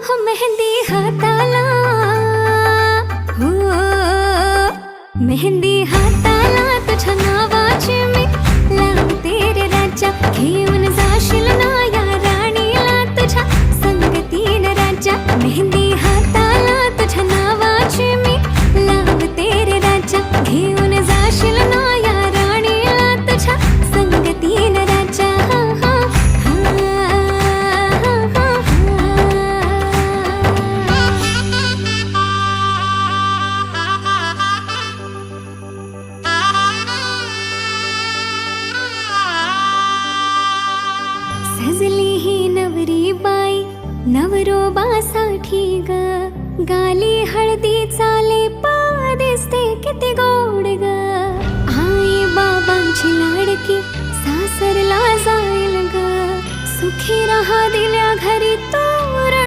हो मेहंदी हाताला, हो मेहंदी हाताला तुझ्या नावाची मी लावते रे राजा. घेऊन जाशील ना या राणीला तुझ्या संगतीन राजा. मेहंदी हाताला तुझ्या नावाची मी लावते रे राजा. घेऊन जाशील ना या राणीला तुझ्या संगतीन राजा. सजली ही नवरी बाई नवरोबासाठी ग. गाली हळदी चाले पा दिसते किती गोड ग. आई बाबांची लाडकी सासरला जाईल ग. सुखी राहा दिल्या घरी तो